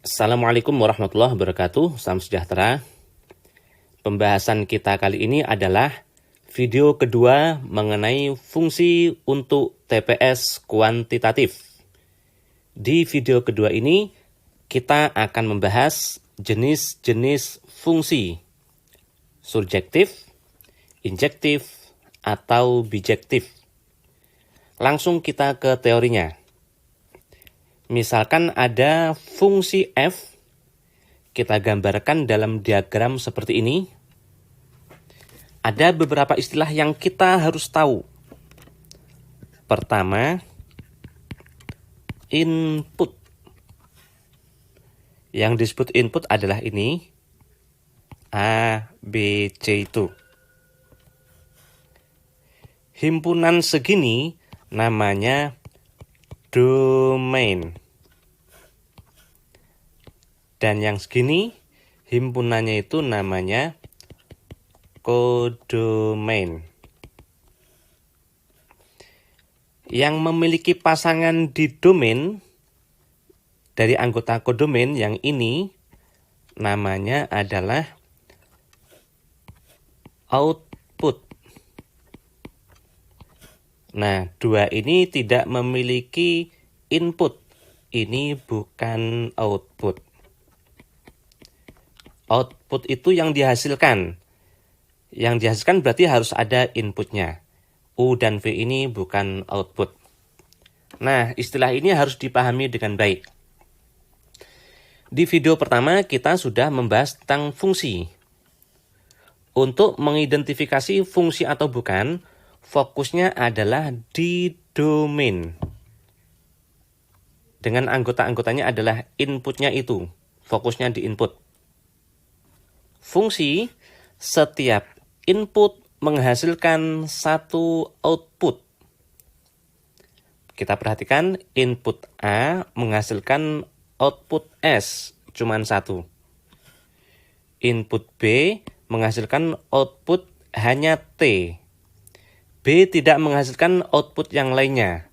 Assalamualaikum warahmatullahi wabarakatuh. Salam sejahtera. Pembahasan kita kali ini adalah video kedua mengenai fungsi untuk TPS kuantitatif. Di video kedua ini kita akan membahas jenis-jenis fungsi surjektif, injektif, atau bijektif. Langsung kita ke teorinya. Misalkan ada fungsi f, kita gambarkan dalam diagram seperti ini. Ada beberapa istilah yang kita harus tahu. Pertama, input. Yang disebut input adalah ini, A, B, C itu. Himpunan segini namanya domain. Dan yang segini himpunannya itu namanya kodomain. Yang memiliki pasangan di domain dari anggota kodomain yang ini namanya adalah output. Nah, dua ini tidak memiliki input. Ini bukan output. Output itu yang dihasilkan. Yang dihasilkan berarti harus ada inputnya. U dan V ini bukan output. Nah, istilah ini harus dipahami dengan baik. Di video pertama kita sudah membahas tentang fungsi. Untuk mengidentifikasi fungsi atau bukan, fokusnya adalah di domain. Dengan anggota-anggotanya adalah inputnya itu. Fokusnya di input. Fungsi, setiap input menghasilkan satu output. Kita perhatikan input A menghasilkan output S, cuman satu. Input B menghasilkan output hanya T. B tidak menghasilkan output yang lainnya,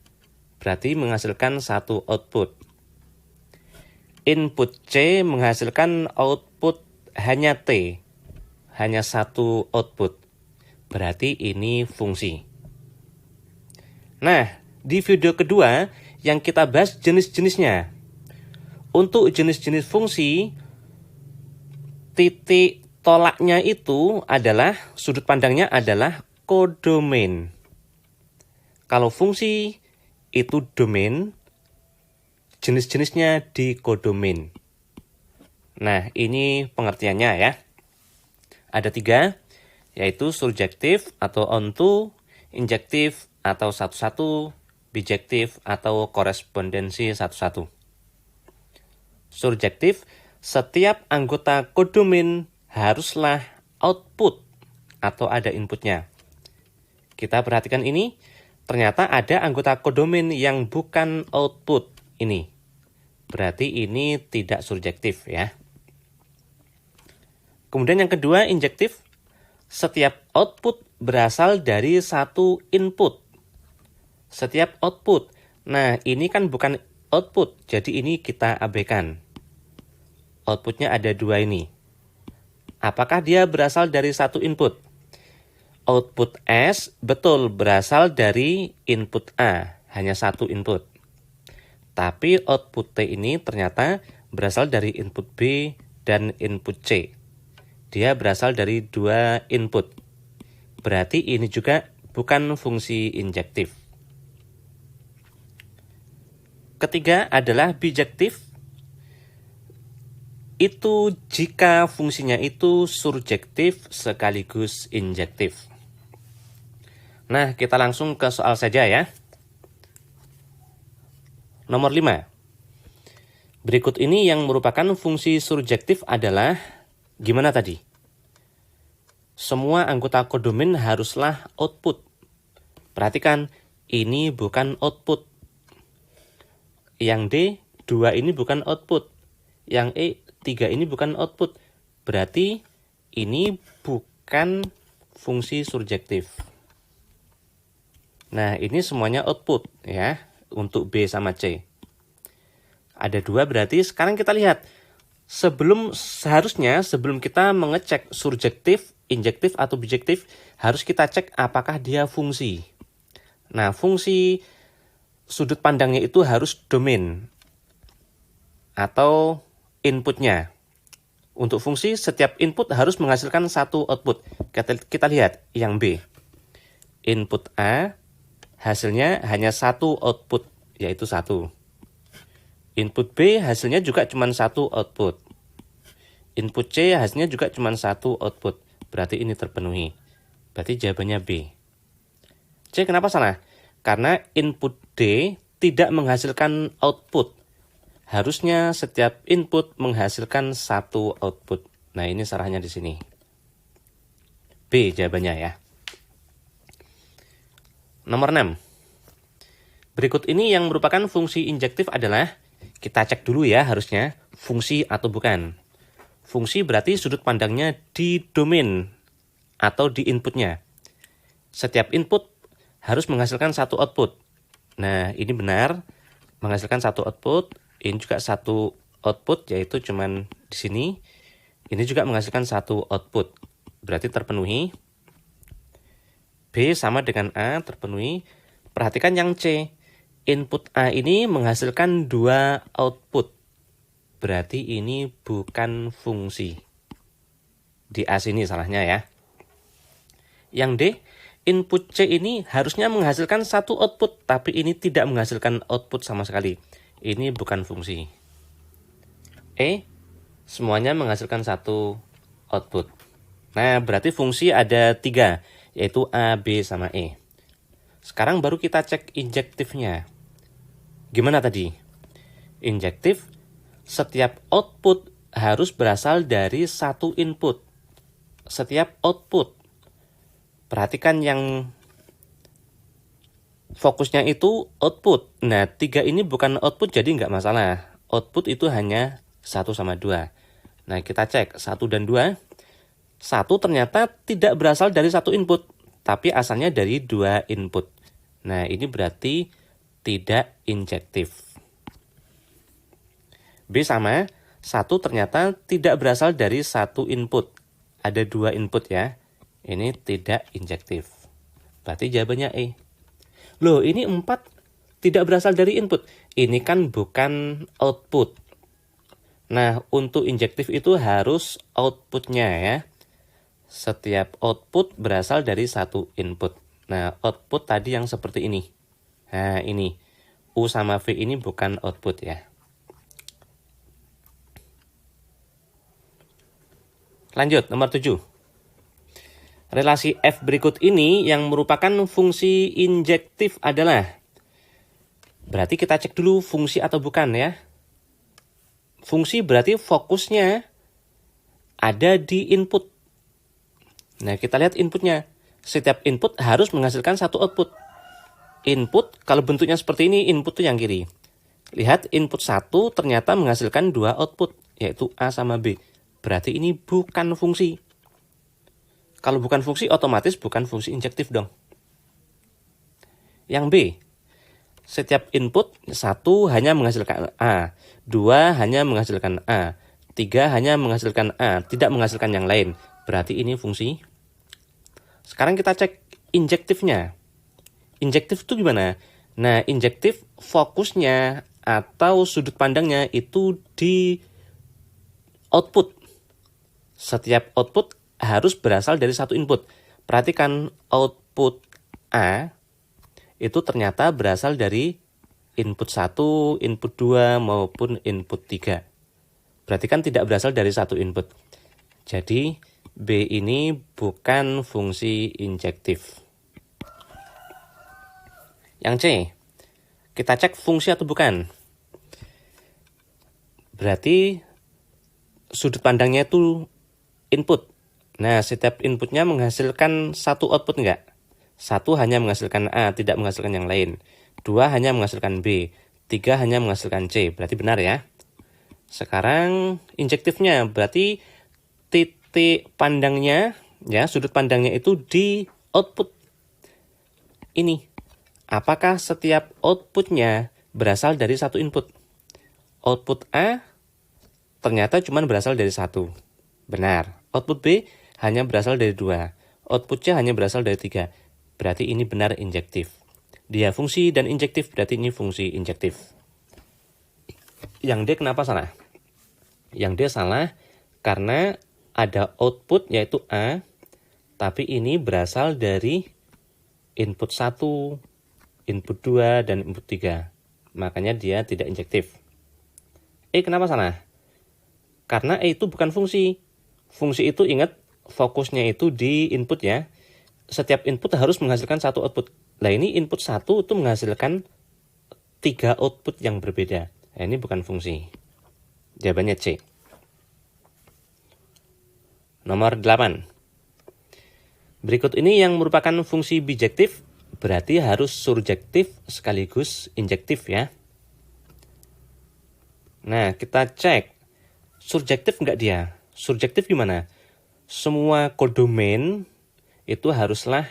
berarti menghasilkan satu output. Input C menghasilkan output hanya T, hanya satu output, berarti ini fungsi. Nah, di video kedua yang kita bahas jenis-jenisnya. Untuk jenis-jenis fungsi, titik tolaknya itu adalah, sudut pandangnya adalah kodomain. Kalau fungsi itu domain, jenis-jenisnya di kodomain. Nah, ini pengertiannya ya. Ada 3, yaitu surjektif atau onto, injektif atau satu-satu, bijektif atau korespondensi satu-satu. Surjektif, setiap anggota kodomain haruslah output atau ada inputnya. Kita perhatikan ini, ternyata ada anggota kodomain yang bukan output ini. Berarti ini tidak surjektif ya. Kemudian yang kedua, injektif. Setiap output berasal dari satu input. Setiap output. Nah, ini kan bukan output, jadi ini kita abaikan. Outputnya ada 2 ini. Apakah dia berasal dari satu input? Output S betul berasal dari input A, hanya satu input. Tapi output T ini ternyata berasal dari input B dan input C. Dia berasal dari 2 input. Berarti ini juga bukan fungsi injektif. Ketiga adalah bijektif. Itu jika fungsinya itu surjektif sekaligus injektif. Nah, kita langsung ke soal saja ya. Nomor 5. Berikut ini yang merupakan fungsi surjektif adalah, gimana tadi? Semua anggota kodomain haruslah output. Perhatikan, ini bukan output. Yang D, 2 ini bukan output. Yang E, 3 ini bukan output. Berarti ini bukan fungsi surjektif. Nah, ini semuanya output ya, untuk B sama C. Ada 2 berarti sekarang kita lihat. Seharusnya sebelum kita mengecek surjektif, injektif, atau bijektif, harus kita cek apakah dia fungsi. Nah, fungsi sudut pandangnya itu harus domain atau inputnya. Untuk fungsi, setiap input harus menghasilkan satu output. Kita lihat yang B. Input A, hasilnya hanya satu output, yaitu 1. Input B, hasilnya juga cuma satu output. Input C, hasilnya juga cuma satu output. Berarti ini terpenuhi. Berarti jawabannya B. C, kenapa salah? Karena input D tidak menghasilkan output. Harusnya setiap input menghasilkan satu output. Nah, ini salahnya di sini. B jawabannya ya. Nomor 6. Berikut ini yang merupakan fungsi injektif adalah, kita cek dulu ya harusnya, fungsi atau bukan. Fungsi berarti sudut pandangnya di domain atau di inputnya. Setiap input harus menghasilkan satu output. Nah, ini benar, menghasilkan satu output. Ini juga satu output, yaitu cuman di sini. Ini juga menghasilkan satu output. Berarti terpenuhi. B sama dengan A, terpenuhi. Perhatikan yang C. Input A ini menghasilkan 2 output. Berarti ini bukan fungsi. Di A sini salahnya ya. Yang D, input C ini harusnya menghasilkan satu output, tapi ini tidak menghasilkan output sama sekali. Ini bukan fungsi. E, semuanya menghasilkan satu output. Nah, berarti fungsi ada 3, yaitu A, B, sama E. Sekarang baru kita cek injektifnya. Gimana tadi? Injektif, setiap output harus berasal dari satu input. Setiap output. Perhatikan yang fokusnya itu output. Nah, 3 ini bukan output, jadi nggak masalah. Output itu hanya 1 sama 2. Nah, kita cek 1 dan 2. 1 ternyata tidak berasal dari satu input, tapi asalnya dari 2 input. Nah, ini berarti tidak injektif. B sama, 1 ternyata tidak berasal dari satu input. Ada 2 input ya. Ini tidak injektif. Berarti jawabannya E. Loh, ini 4 tidak berasal dari input. Ini kan bukan output. Nah, untuk injektif itu harus outputnya ya. Setiap output berasal dari satu input. Nah, output tadi yang seperti ini. Nah, ini. U sama V ini bukan output ya. Lanjut, nomor 7. Relasi F berikut ini yang merupakan fungsi injektif adalah, berarti kita cek dulu fungsi atau bukan ya. Fungsi berarti fokusnya ada di input. Nah, kita lihat inputnya. Setiap input harus menghasilkan satu output. Input, kalau bentuknya seperti ini, input itu yang kiri. Lihat, input 1 ternyata menghasilkan 2 output, yaitu A sama B. Berarti ini bukan fungsi. Kalau bukan fungsi, otomatis bukan fungsi injektif dong. Yang B, setiap input 1 hanya menghasilkan A, 2 hanya menghasilkan A, 3 hanya menghasilkan A, tidak menghasilkan yang lain. Berarti ini fungsi. Sekarang kita cek injektifnya. Injektif itu gimana? Nah, injektif fokusnya atau sudut pandangnya itu di output. Setiap output harus berasal dari satu input. Perhatikan output A itu ternyata berasal dari input 1, input 2, maupun input 3. Berarti kan tidak berasal dari satu input. Jadi B ini bukan fungsi injektif. Yang C, kita cek fungsi atau bukan. Berarti sudut pandangnya itu input. Nah, setiap inputnya menghasilkan satu output enggak? 1 hanya menghasilkan A, tidak menghasilkan yang lain. 2 hanya menghasilkan B. 3 hanya menghasilkan C. Berarti benar ya. Sekarang injektifnya berarti titik pandangnya, ya, sudut pandangnya itu di output. Ini. Apakah setiap outputnya berasal dari satu input? Output A ternyata cuma berasal dari 1. Benar. Output B hanya berasal dari 2. Output C hanya berasal dari 3. Berarti ini benar injektif. Dia fungsi dan injektif, berarti ini fungsi injektif. Yang D kenapa salah? Yang D salah karena ada output yaitu A, tapi ini berasal dari input 1, input 2, dan input 3. Makanya dia tidak injektif. E kenapa salah? Karena E itu bukan fungsi. Fungsi itu ingat fokusnya itu di input ya. Setiap input harus menghasilkan satu output. Nah ini input 1 itu menghasilkan 3 output yang berbeda. Nah, ini bukan fungsi. Jawabannya C. Nomor 8. Berikut ini yang merupakan fungsi bijektif, berarti harus surjektif sekaligus injektif ya. Nah, kita cek. Surjektif enggak dia? Surjektif gimana? Semua kodomain itu haruslah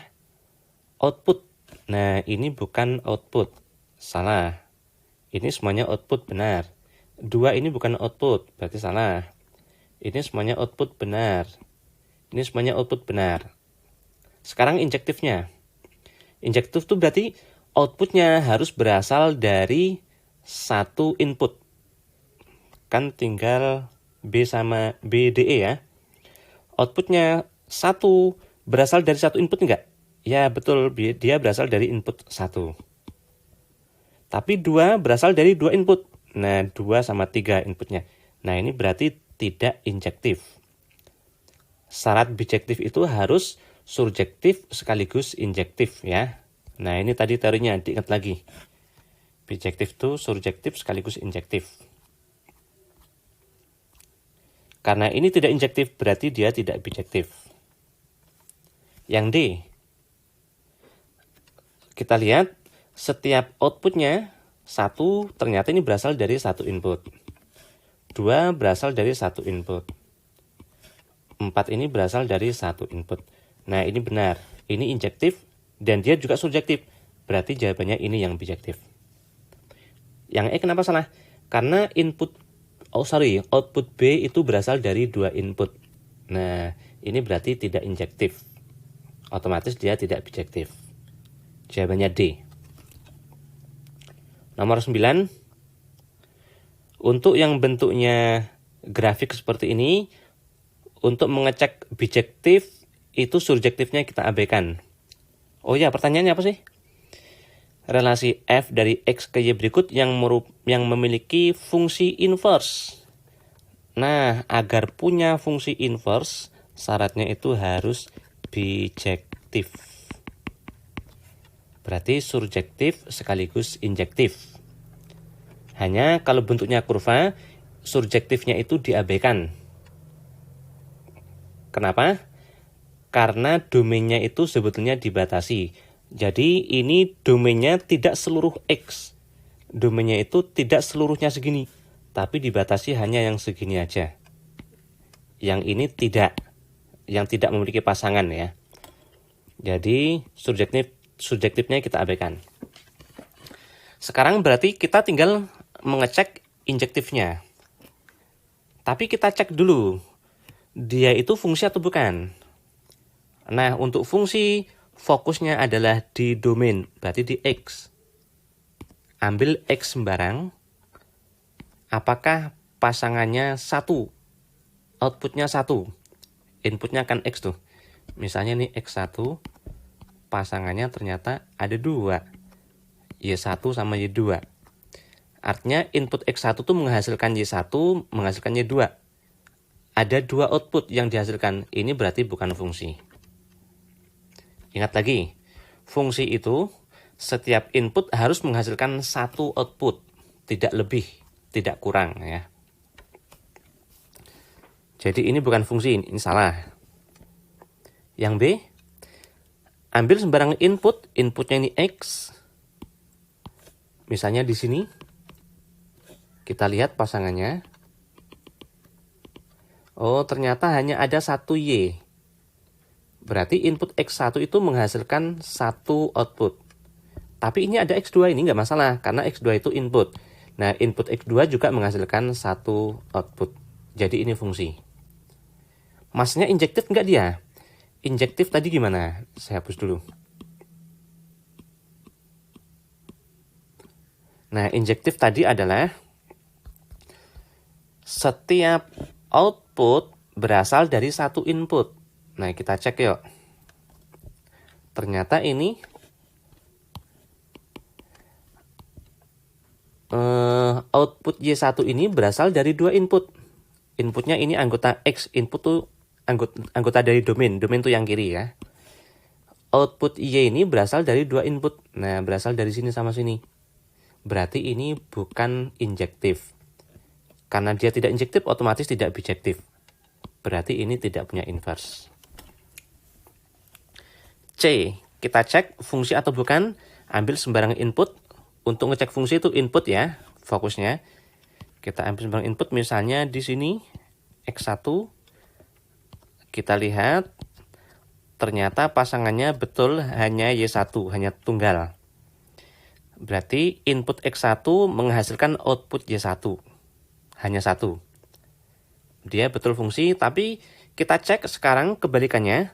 output. Nah, ini bukan output. Salah. Ini semuanya output, benar. 2 ini bukan output, berarti salah. Ini semuanya output, benar. Ini semuanya output, benar. Sekarang injektifnya. Injektif itu berarti outputnya harus berasal dari satu input. Kan tinggal B sama B, D, E ya. Outputnya 1 berasal dari satu input enggak? Ya betul, dia berasal dari input 1. Tapi 2 berasal dari 2 input. Nah 2 sama 3 inputnya. Nah ini berarti tidak injektif. Syarat bijektif itu harus surjektif sekaligus injektif ya. Nah ini tadi teorinya, diingat lagi. Bijektif itu surjektif sekaligus injektif. Karena ini tidak injektif, berarti dia tidak bijektif. Yang D. Kita lihat, setiap outputnya 1 ternyata ini berasal dari satu input. 2 berasal dari satu input. 4 ini berasal dari satu input. Nah ini benar, ini injektif dan dia juga surjektif. Berarti jawabannya ini yang bijektif. Yang E kenapa salah? Karena output B itu berasal dari 2 input. Nah ini berarti tidak injektif. Otomatis dia tidak bijektif. Jawabannya D. Nomor 9. Untuk yang bentuknya grafik seperti ini, untuk mengecek bijektif, itu surjektifnya kita abaikan. Oh ya, pertanyaannya apa sih? Relasi F dari X ke Y berikut yang memiliki fungsi inverse. Nah, agar punya fungsi inverse, syaratnya itu harus bijektif. Berarti surjektif sekaligus injektif. Hanya kalau bentuknya kurva, surjektifnya itu diabaikan. Kenapa? Karena domainnya itu sebetulnya dibatasi. Jadi ini domainnya tidak seluruh X. Domainnya itu tidak seluruhnya segini. Tapi dibatasi hanya yang segini aja. Yang ini tidak. Yang tidak memiliki pasangan ya. Jadi subjektifnya kita abaikan. Sekarang berarti kita tinggal mengecek injektifnya. Tapi kita cek dulu. Dia itu fungsi atau bukan? Nah, untuk fungsi, fokusnya adalah di domain, berarti di X. Ambil X sembarang, apakah pasangannya 1? Outputnya 1. Inputnya kan X tuh. Misalnya nih X1, pasangannya ternyata ada 2. Y1 sama Y2. Artinya input X1 tuh menghasilkan Y1, menghasilkan Y2. Ada 2 output yang dihasilkan, ini berarti bukan fungsi. Ingat lagi, fungsi itu setiap input harus menghasilkan 1 output, tidak lebih, tidak kurang ya. Jadi ini bukan fungsi, ini salah. Yang B, ambil sembarang input, inputnya ini X. Misalnya di sini, kita lihat pasangannya. Oh, ternyata hanya ada 1 Y. Berarti input X1 itu menghasilkan 1 output. Tapi ini ada X2, ini nggak masalah, karena X2 itu input. Nah, input X2 juga menghasilkan 1 output. Jadi ini fungsi. Masnya injektif enggak dia? Injektif tadi gimana? Saya hapus dulu. Nah, injektif tadi adalah setiap output berasal dari satu input. Nah, kita cek yuk. Ternyata ini output Y1 ini berasal dari dua input. Inputnya ini anggota X. Input tuh anggota dari domain. Domain tuh yang kiri ya. Output Y ini berasal dari dua input. Nah, berasal dari sini sama sini. Berarti ini bukan injektif. Karena dia tidak injektif, otomatis tidak bijektif. Berarti ini tidak punya inverse. C. Kita cek fungsi atau bukan. Ambil sembarang input. Untuk ngecek fungsi itu input ya, fokusnya. Kita ambil sembarang input, misalnya di sini X1. Kita lihat, ternyata pasangannya betul hanya Y1, hanya tunggal. Berarti input X1 menghasilkan output Y1, hanya satu. Dia betul fungsi, tapi kita cek sekarang kebalikannya.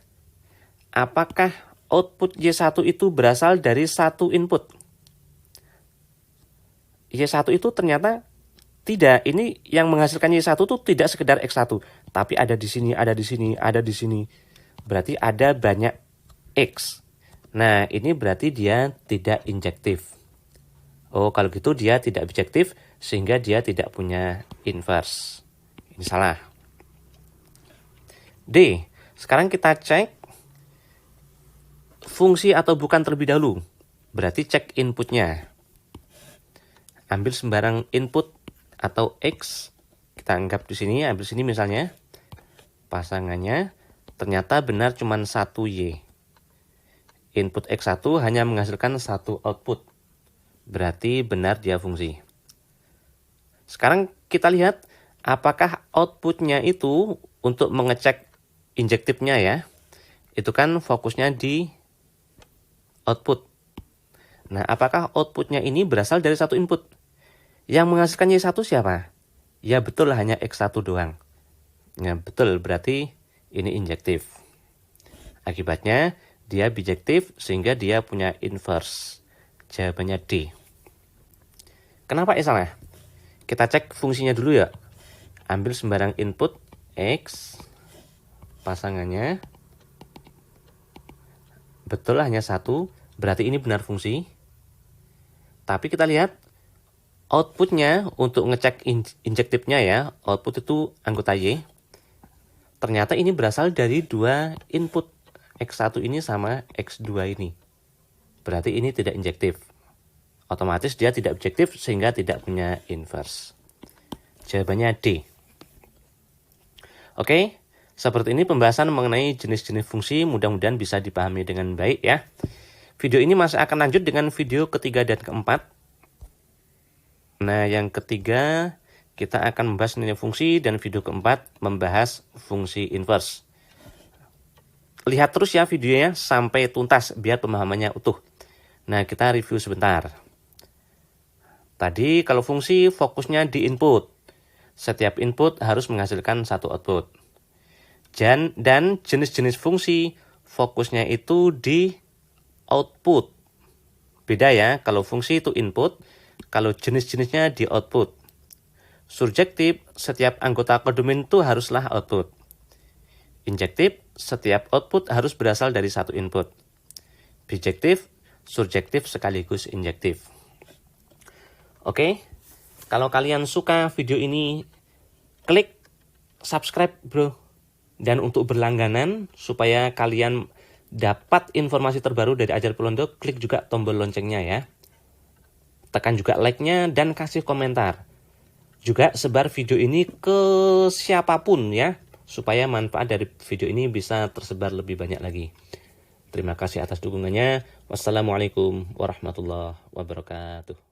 Apakah output Y1 itu berasal dari satu input? Y1 itu ternyata tidak. Ini yang menghasilkan Y1 itu tidak sekedar X1, tapi ada di sini, ada di sini, ada di sini. Berarti ada banyak X. Nah, ini berarti dia tidak injektif. Oh, kalau gitu dia tidak bijektif, sehingga dia tidak punya inverse. Ini salah. D. Sekarang kita cek fungsi atau bukan terlebih dahulu. Berarti cek inputnya. Ambil sembarang input atau X. Kita anggap di sini, ambil sini misalnya. Pasangannya ternyata benar cuma satu Y. Input X1 hanya menghasilkan satu output. Berarti benar dia fungsi. Sekarang kita lihat apakah outputnya itu untuk mengecek injektifnya ya. Itu kan fokusnya di output. Nah, apakah outputnya ini berasal dari satu input? Yang menghasilkan Y1 siapa? Ya betul, hanya X1 doang. Ya betul, berarti ini injektif. Akibatnya dia bijektif sehingga dia punya inverse. Jawabannya D. Kenapa E salah? Kita cek fungsinya dulu ya. Ambil sembarang input X. Pasangannya betul hanya satu. Berarti ini benar fungsi. Tapi kita lihat outputnya untuk ngecek injektifnya ya. Output itu anggota Y. Ternyata ini berasal dari dua input. X1 ini sama X2 ini. Berarti ini tidak injektif. Otomatis dia tidak objektif sehingga tidak punya inverse. Jawabannya D. Oke, seperti ini pembahasan mengenai jenis-jenis fungsi. Mudah-mudahan bisa dipahami dengan baik ya. Video ini masih akan lanjut dengan video ketiga dan keempat. Nah, yang ketiga kita akan membahas nilai fungsi dan video keempat membahas fungsi inverse. Lihat terus ya videonya sampai tuntas biar pemahamannya utuh. Nah, kita review sebentar. Tadi kalau fungsi fokusnya di input. Setiap input harus menghasilkan satu output. Dan jenis-jenis fungsi fokusnya itu di output. Beda ya, kalau fungsi itu input, kalau jenis-jenisnya di output. Surjektif, setiap anggota kodomain itu haruslah output. Injektif, setiap output harus berasal dari satu input. Bijektif, surjektif sekaligus injektif. Oke, kalau kalian suka video ini, klik subscribe bro. Dan untuk berlangganan, supaya kalian dapat informasi terbaru dari Ajar Polondo, klik juga tombol loncengnya ya. Tekan juga like-nya dan kasih komentar. Juga sebar video ini ke siapapun ya, supaya manfaat dari video ini bisa tersebar lebih banyak lagi. Terima kasih atas dukungannya. Wassalamualaikum warahmatullahi wabarakatuh.